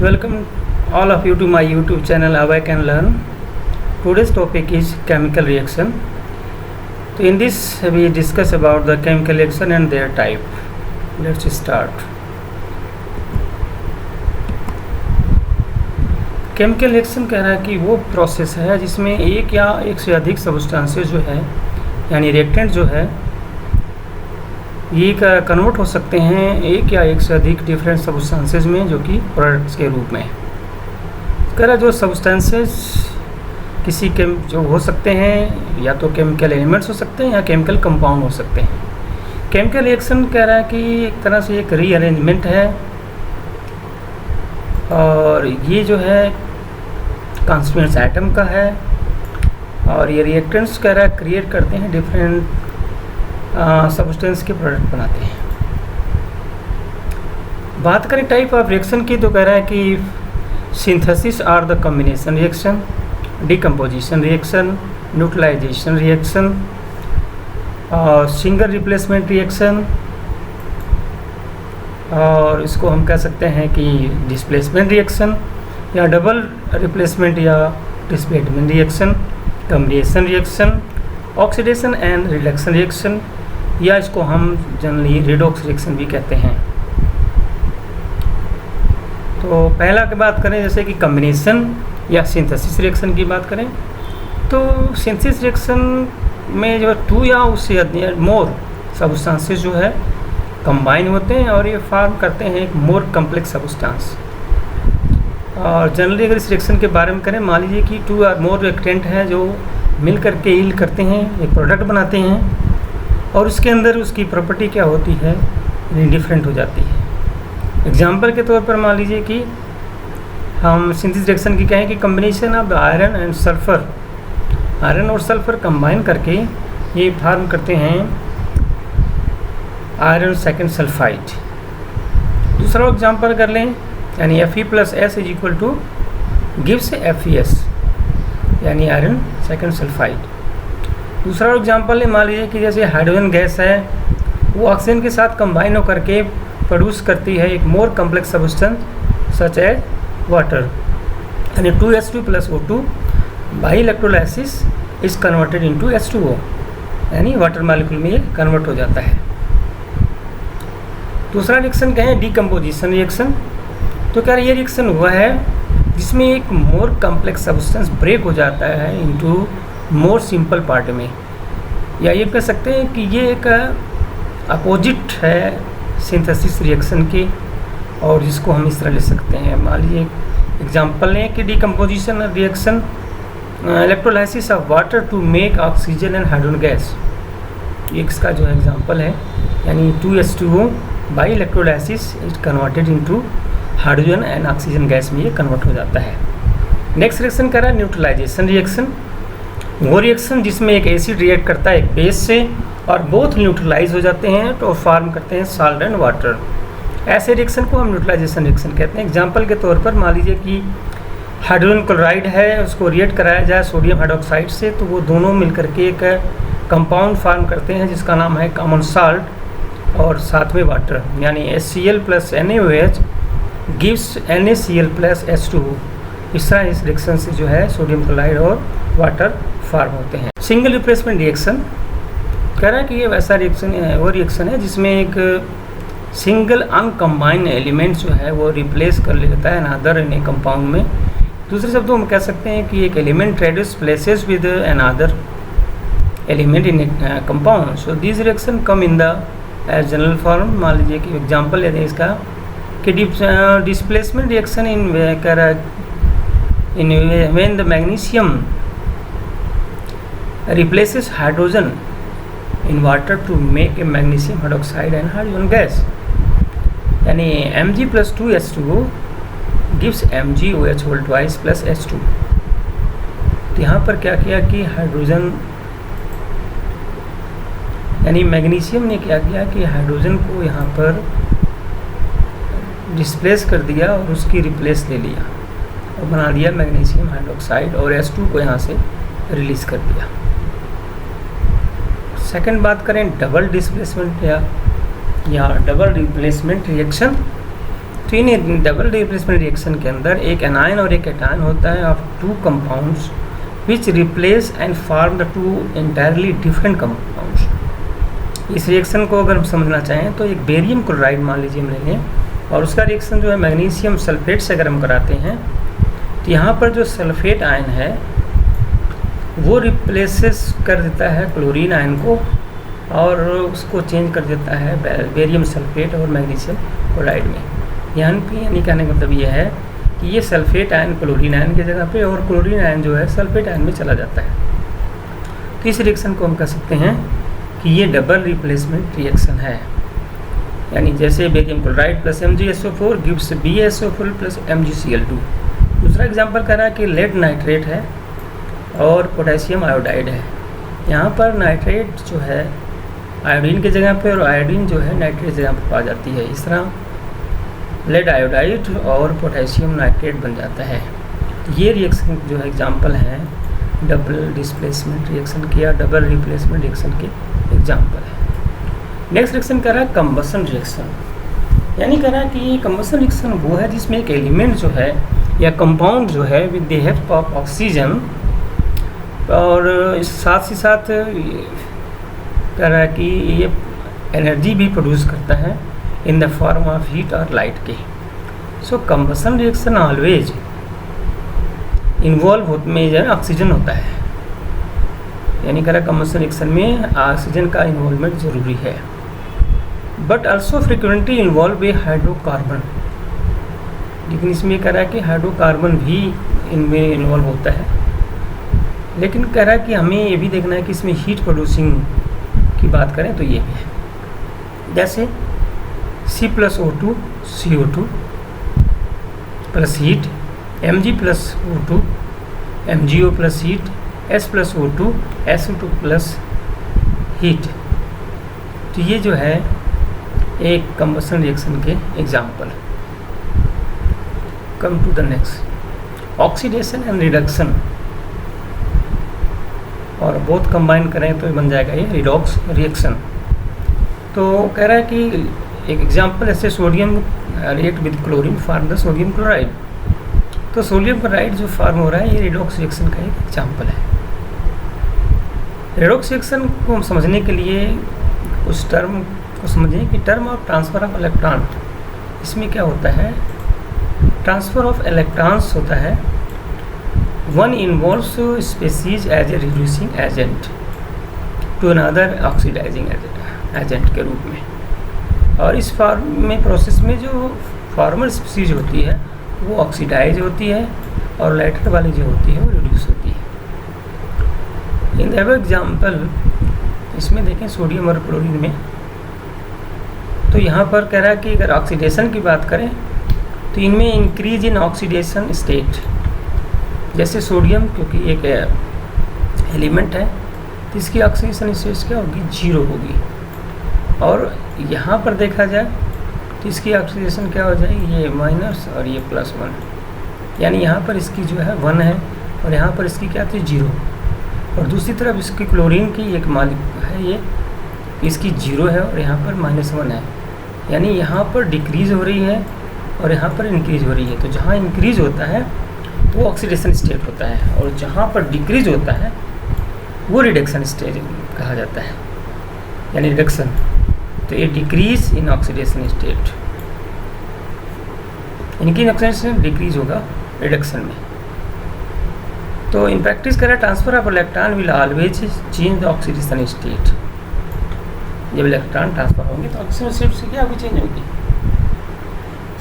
Welcome all of you to my YouTube channel How I Can Learn. Today's topic is chemical reaction. So in this we discuss about the chemical reaction and their type. Let's start. Chemical reaction कह रहा है कि वो process है जिसमें एक या एक से अधिक सब्सटेंसेस जो है यानी रिएक्टेंट जो है ये कन्वर्ट हो सकते हैं एक या एक से अधिक डिफरेंट सब्सटेंसेस में जो कि प्रोडक्ट्स के रूप में कह रहा जो सब्सटेंसेस किसी जो हो सकते हैं या तो केमिकल एलिमेंट्स हो सकते हैं या केमिकल कंपाउंड हो सकते हैं। केमिकल रिएक्शन कह रहा है कि एक तरह से एक रीअरेंजमेंट है और ये जो है कॉन्स्टिट्यूएंट्स एटम का है और ये रिएक्टेंट्स कह रहा है क्रिएट करते हैं डिफरेंट सब्सटेंस के प्रोडक्ट बनाते हैं। बात करें टाइप ऑफ रिएक्शन की तो कह रहा है कि synthesis are the combination reaction, decomposition reaction, neutralisation reaction और सिंगल रिप्लेसमेंट रिएक्शन और इसको हम कह सकते हैं कि डिस्प्लेसमेंट रिएक्शन या डबल रिप्लेसमेंट या displacement reaction, combination reaction, oxidation and reduction reaction या इसको हम जनरली रिडॉक्स रिएक्शन भी कहते हैं। तो पहला की बात करें जैसे कि कॉम्बिनेशन या सिंथेसिस रिएक्शन की बात करें तो सिंथेसिस रिएक्शन में जो टू या उससे मोर सब्सटेंसेस जो है कंबाइन होते हैं और ये फॉर्म करते हैं एक मोर कम्प्लेक्स सब्सटेंस। और जनरली अगर इस रिएक्शन के बारे में करें मान लीजिए कि टू और मोर रिएक्टेंट हैं जो मिल करके यील्ड करते हैं एक प्रोडक्ट बनाते हैं और उसके अंदर उसकी प्रॉपर्टी क्या होती है डिफरेंट हो जाती है। एग्जांपल के तौर पर मान लीजिए कि हम सिंथेसिस रिएक्शन की कहें कि combination of iron and sulphur, iron और सल्फर कंबाइन करके ये फॉर्म करते हैं आयरन सेकेंड सल्फाइड। दूसरा एग्जांपल कर लें यानी Fe+S is equal two gives FeS यानी आयरन सेकेंड सल्फाइड। दूसरा एग्जांपल है मान लीजिए कि जैसे हाइड्रोजन गैस है वो ऑक्सीजन के साथ कंबाइन होकर के प्रोड्यूस करती है एक more complex substance such as water यानी 2H2+O2 by electrolysis is converted into H2O यानी वाटर मॉलिक्यूल में ये कन्वर्ट हो जाता है। दूसरा रिएक्शन कहें डिकम्पोजिशन रिएक्शन तो क्या ये रिएक्शन हुआ है जिसमें एक मोर कम्प्लेक्स सब्सटेंस ब्रेक हो जाता है इनटू मोर सिंपल पार्ट में या ये कह सकते हैं कि ये एक अपोजिट है सिंथेसिस रिएक्शन के और जिसको हम इस तरह ले सकते हैं। मान लीजिए एग्जांपल लें कि decomposition reaction electrolysis of water to make oxygen and hydrogen gas, इसका जो है एग्जांपल है यानी 2H2O by electrolysis is converted into hydrogen and oxygen gas में ये कन्वर्ट हो जाता है। नेक्स्ट रिएक्शन कह रहा है न्यूट्रलाइजेशन रिएक्शन, वो रिएक्शन जिसमें एक एसिड रिएक्ट करता है एक बेस से और बोथ न्यूट्रलाइज हो जाते हैं तो फॉर्म करते हैं सॉल्ट एंड वाटर। ऐसे रिएक्शन को हम न्यूट्रलाइजेशन रिएक्शन कहते हैं। एग्जांपल के तौर पर मान लीजिए कि हाइड्रोजन क्लोराइड है उसको रिएक्ट कराया जाए सोडियम हाइड्रोक्साइड से तो वो दोनों मिलकर के एक कंपाउंड फॉर्म करते हैं जिसका नाम है कॉमन साल्ट और साथ में वाटर यानी HCl+NaOH गिव्स NaCl+H2O। इस तरह इस रिएक्शन से जो है सोडियम क्लोराइड और वाटर फॉर्म होते हैं। सिंगल रिप्लेसमेंट रिएक्शन कह रहा है कि ये वैसा रिएक्शन है वो रिएक्शन है जिसमें एक सिंगल अनकम्बाइंड एलिमेंट जो है वो रिप्लेस कर लेता है अनदर इन ए कंपाउंड में। दूसरे शब्दों में कह सकते हैं कि एक एलिमेंट ट्रेड्यूस places with another element in a compound. So this reaction come in the as general form. मान लीजिए कि एग्जाम्पल लेते हैं इसका कि डिस्प्लेसमेंट रिएक्शन इन कह रहा है in when the magnesium replaces hydrogen in water to make a magnesium hydroxide and hydrogen gas यानी Mg+2H2O gives MgOH whole twice plus H2। तो यहाँ पर क्या किया कि हाइड्रोजन यानी मैग्नीशियम ने क्या किया कि हाइड्रोजन को यहाँ पर डिस्प्लेस कर दिया और उसकी रिप्लेस ले लिया और बना दिया मैग्नीशियम हाइड्रोक्साइड और H2 को यहाँ से रिलीज़ कर दिया। सेकंड बात करें डबल डिस्प्लेसमेंट या डबल रिप्लेसमेंट रिएक्शन तो इन डबल रिप्लेसमेंट रिएक्शन के अंदर एक एनायन और एक कैटायन होता है of two compounds which replace and form the two entirely different compounds. इस रिएक्शन को अगर हम समझना चाहें तो एक बेरियम क्लोराइड मान लीजिए हम ले लें, और उसका रिएक्शन जो है मैग्नीशियम सल्फेट से अगर हम कराते हैं तो यहाँ पर जो सल्फेट आयन है वो रिप्लेसेस कर देता है क्लोरीन आयन को और उसको चेंज कर देता है बेरियम सल्फेट और मैग्नीशियम क्लोराइड में। यानी कहने का मतलब ये है कि ये सल्फेट आयन क्लोरीन आयन की जगह पे और क्लोरीन आयन जो है सल्फेट आयन में चला जाता है। तो इस रिएक्शन को हम कह सकते हैं कि ये डबल रिप्लेसमेंट रिएक्शन है। यानी जैसे barium chloride plus MgSO4 gives BaSO4 plus MgCl2। दूसरा एग्जांपल कह रहा है कि लेड नाइट्रेट है और पोटेशियम आयोडाइड है। यहाँ पर नाइट्रेट जो है आयोडीन की जगह पे और आयोडीन जो है नाइट्रेट जगह पर पा जाती है। इस तरह लेड आयोडाइड और पोटेशियम नाइट्रेट बन जाता है। ये रिएक्शन जो है एग्जांपल हैं डबल डिस्प्लेसमेंट रिएक्शन के या डबल रिप्लेसमेंट रिएक्शन के एग्जांपल है। नेक्स्ट रिएक्शन कह रहा है कंबसन रिएक्शन। यानी कह रहा है कि ये कंबसन रिएक्शन वो है जिसमें एक एलिमेंट जो है या कंपाउंड जो है with the help of oxygen और साथ ही साथ कह रहा है कि ये एनर्जी भी प्रोड्यूस करता है in the form of heat और लाइट के। सो कंबसन रिएक्शन ऑलवेज इन्वॉल्व में ऑक्सीजन होता है। यानी कह रहा है कंबसन रिएक्शन में ऑक्सीजन का इन्वॉल्वमेंट ज़रूरी है, but also frequently involve A hydrocarbon. लेकिन इसमें कह रहा है कि हाइड्रोकार्बन भी इनमें इन्वॉल्व होता है। लेकिन कह रहा है कि हमें ये भी देखना है कि इसमें हीट प्रोड्यूसिंग की बात करें तो ये भी है, जैसे C+O2 CO2 plus heat, Mg+O2 MgO plus heat, S+O2 SO2 plus heat. तो ये जो है एक कंबसन रिएक्शन के example. Come to the next oxidation and reduction, और बहुत कंबाइन करें तो बन जाएगा ये रिडॉक्स रिएक्शन। तो कह रहा है कि एक एग्जांपल ऐसे sodium react with chlorine form the sodium chloride. तो सोडियम क्लोराइड जो फॉर्म हो रहा है ये रिडॉक्स रिएक्शन का एक एग्जांपल है। रिडॉक्स रिएक्शन को हम समझने के लिए उस टर्म को समझें कि term of transfer of electron, इसमें क्या होता है, ट्रांसफ़र ऑफ इलेक्ट्रॉन्स होता है। One involves species as a reducing agent to another oxidising agent के रूप में। और इस फॉर्म में प्रोसेस में जो फॉर्मर स्पीसीज होती है वो ऑक्सीडाइज होती है और लेटर वाली जो होती है वो रिड्यूस होती है। इन द एग्जाम्पल इसमें देखें सोडियम और क्लोरीन में, तो यहाँ पर कह रहा है कि अगर ऑक्सीडेशन की बात करें तो इनमें इंक्रीज इन ऑक्सीडेशन स्टेट। जैसे सोडियम क्योंकि एक एलिमेंट है तो इसकी ऑक्सीडेशन स्टेट क्या होगी, 0 होगी। और यहाँ पर देखा जाए तो इसकी ऑक्सीडेशन क्या हो जाएगी, ये माइनस और ये +1। यानी यहाँ पर इसकी जो है 1 है और यहाँ पर इसकी क्या थी 0। और दूसरी तरफ इसकी क्लोरीन की एक मालिक है, ये इसकी 0 है और यहाँ पर -1 है। यानी यहाँ पर डिक्रीज़ हो रही है और यहाँ पर इंक्रीज़ हो रही है। तो जहाँ इंक्रीज़ होता है वो ऑक्सीडेशन स्टेट होता है और जहाँ पर डिक्रीज़ होता है वो रिडक्शन स्टेट कहा जाता है, यानी रिडक्शन। तो ये डिक्रीज इन ऑक्सीडेशन स्टेट, इनकी ऑक्सीडेशन डिक्रीज होगा रिडक्शन में। तो इन प्रैक्टिस करें transfer of electron will always change the oxidation state. जब इलेक्ट्रॉन ट्रांसफर होंगे तो ऑक्सीडेशन स्टेट से क्या होगी, चेंज होगी।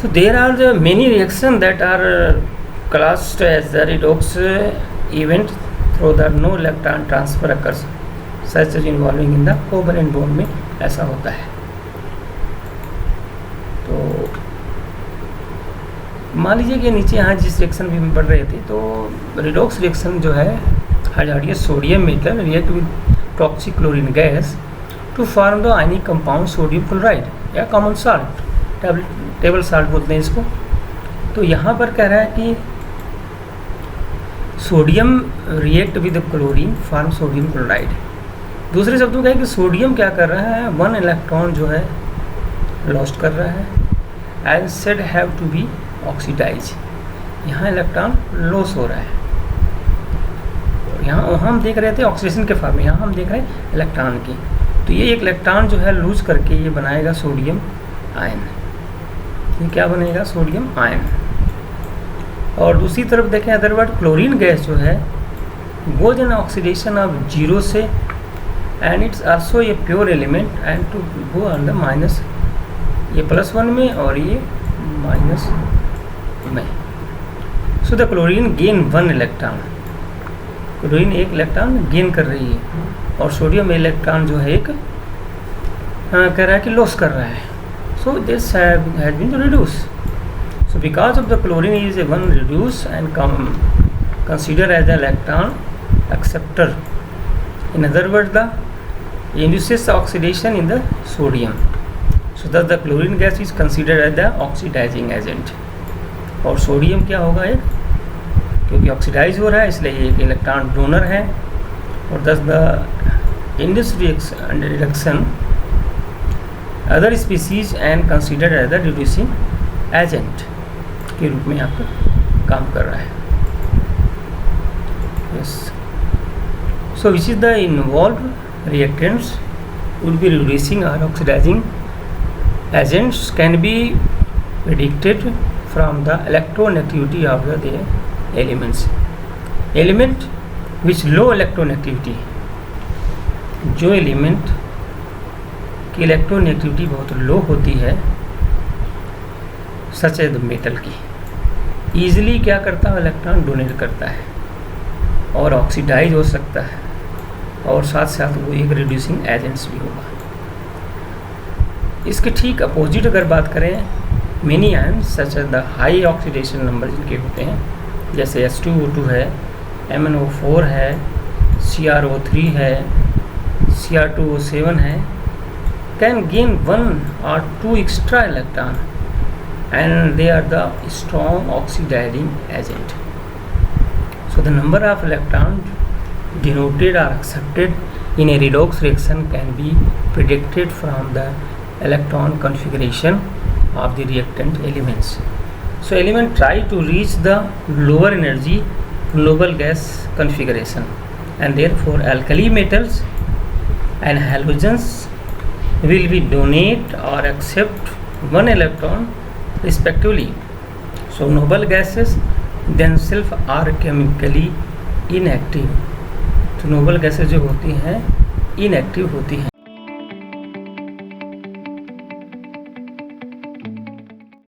So there are the many reaction that are classed as the redox event through the no electron transfer occurs such as involving in the covalent bond में ऐसा होता है। तो मान लीजिए कि नीचे यहाँ जिस रिएक्शन भी हम पढ़ रहे थे तो रिडॉक्स रिएक्शन जो है hydroxide sodium metal react with toxic chlorine gas to form the ionic compound sodium chloride या कॉमन साल्ट, टेबल साल्ट बोलते हैं इसको। तो यहाँ पर कह रहा है कि sodium react with chlorine form sodium chloride. दूसरे शब्दों में कहें कि सोडियम क्या कर रहा है, 1 इलेक्ट्रॉन जो है लॉस्ट कर रहा है and said have to be oxidise. यहाँ इलेक्ट्रॉन लॉस हो रहा है, यहाँ वहाँ हम देख रहे थे ऑक्सीडेशन के फॉर्म में, यहाँ हम देख रहे हैं इलेक्ट्रॉन की। तो ये एक इलेक्ट्रॉन जो है लूज करके ये बनाएगा सोडियम आयन, ये क्या बनेगा? Sodium ion. और दूसरी तरफ देखें अदरवर्ड क्लोरीन गैस जो है goes in oxidation of zero से and it's also a pure element and to go on the minus, ये +1 में और ये माइनस में। So the chlorine gain 1 electron, chlorine एक इलेक्ट्रॉन गेन कर रही है और सोडियम इलेक्ट्रॉन जो है एक कह रहा है कि लॉस कर रहा है। So this has been reduce. So because of the chlorine is a one reduce and considered as the electron acceptor. In other words, the induces oxidation in the sodium. So thus the chlorine gas is considered as the oxidizing agent. और sodium क्या होगा एक, क्योंकि oxidise हो रहा है इसलिए एक इलेक्ट्रॉन डोनर है और thus the induced reduction other species and considered as the reducing agent के रूप में आपका काम कर रहा है। Yes, so which is the involve reactants will be reducing और oxidizing agents can be predicted from the electronegativity of the elements. Element which low electronegativity, जो एलिमेंट की इलेक्ट्रोनेगेटिविटी बहुत लो होती है सच है मेटल की, ईजिली क्या करता है इलेक्ट्रॉन डोनेट करता है और ऑक्सीडाइज हो सकता है और साथ साथ वो एक रिड्यूसिंग एजेंट्स भी होगा। इसके ठीक अपोजिट अगर बात करें, many ions such as the high oxidation number जिनके होते हैं, जैसे H2O2 है, MnO4 है, CrO3 है, Cr2O7 है, can gain 1 or 2 extra electron and they are the strong oxidizing agent. So the number of electrons denoted or accepted in a redox reaction can be predicted from the electron configuration of the reactant elements. So element try to reach the lower energy noble gas configuration, and therefore alkali metals and halogens will be donate or accept 1 electron respectively. So noble gases themselves are chemically inactive. तो noble gases जो होती हैं inactive होती हैं।